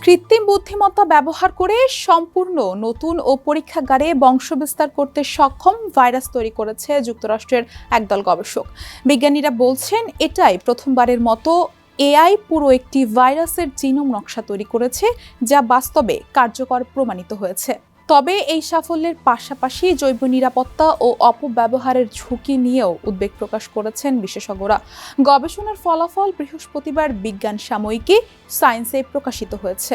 কৃত্রিম বুদ্ধিমত্তা ব্যবহার করে সম্পূর্ণ নতুন ও পরীক্ষাগারে বংশবিস্তার করতে সক্ষম ভাইরাস তৈরি করেছে যুক্তরাষ্ট্রের একদল গবেষক। বিজ্ঞানীরা বলছেন এটাই প্রথমবারের মতো এআই পুরো একটি ভাইরাসের জিনোম নকশা তৈরি করেছে, যা বাস্তবে কার্যকর প্রমাণিত হয়েছে। তবে এই সাফল্যের পাশাপাশি জৈব নিরাপত্তা ও অপব্যবহারের ঝুঁকি নিয়েও উদ্বেগ প্রকাশ করেছেন বিশেষজ্ঞরা। গবেষণার ফলাফল বৃহস্পতিবার বিজ্ঞান সাময়িকী সায়েন্সে প্রকাশিত হয়েছে।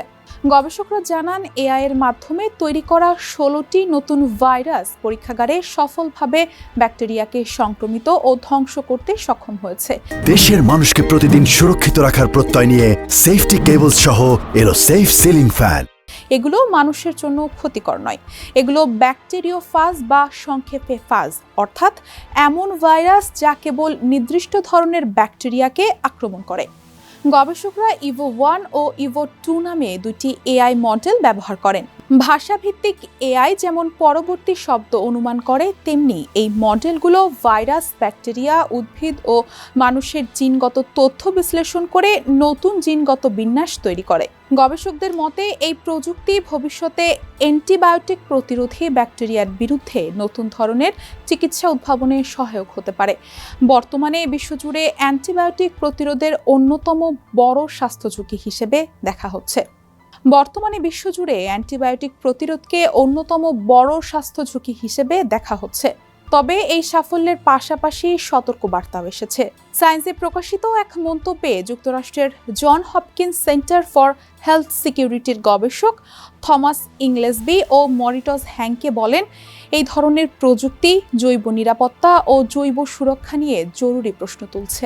গবেষকরা জানান, এআই এর মাধ্যমে তৈরি করা 16টি নতুন ভাইরাস পরীক্ষাগারে সফলভাবে ব্যাকটেরিয়াকে সংক্রমিত ও ধ্বংস করতে সক্ষম হয়েছে। দেশের মানুষকে প্রতিদিন সুরক্ষিত রাখার প্রত্যয় নিয়ে সেফটি কেবল সহ এলো সেফ সিলিং ফ্যান। এগুলো মানুষের জন্য ক্ষতিকর নয়। এগুলো ব্যাকটেরিওফাজ বা সংক্ষেপে ফাজ, অর্থাৎ এমন ভাইরাস যা কেবল নির্দিষ্ট ধরনের ব্যাকটেরিয়াকে আক্রমণ করে। গবেষকরা ইভো-1 ও ইভো-2 নামে দুটি এআই মডেল ব্যবহার করেন। ভাষাভিত্তিক এআই যেমন পরবর্তী শব্দ অনুমান করে, তেমনি এই মডেলগুলো ভাইরাস, ব্যাকটেরিয়া, উদ্ভিদ ও মানুষের জিনগত তথ্য বিশ্লেষণ করে নতুন জিনগত বিন্যাস তৈরি করে। গবেষকদের মতে এই প্রযুক্তি ভবিষ্যতে অ্যান্টিবায়োটিক প্রতিরোধী ব্যাকটেরিয়ার বিরুদ্ধে নতুন ধরনের চিকিৎসা উদ্ভাবনে সহায়ক হতে পারে। বর্তমানে বিশ্বজুড়ে অ্যান্টিবায়োটিক প্রতিরোধের অন্যতম বড় স্বাস্থ্য ঝুঁকি হিসেবে দেখা হচ্ছে। তবে এই সাফল্যের পাশাপাশি সতর্কবার্তাও এসেছে। সায়েন্সে প্রকাশিত এক মন্তব্যে যুক্তরাষ্ট্রের Johns Hopkins center for health সিকিউরিটির গবেষক থমাস ইংলেসবি ও মরিটস হ্যাংকে বলেন, এই ধরনের প্রযুক্তি জৈব নিরাপত্তা ও জৈব সুরক্ষা নিয়ে জরুরি প্রশ্ন তুলছে।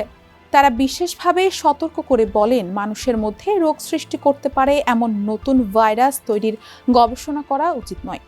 তারা বিশেষভাবে সতর্ক করে বলেন, মানুষের মধ্যে রোগ সৃষ্টি করতে পারে এমন নতুন ভাইরাস তৈরির গবেষণা করা উচিত নয়।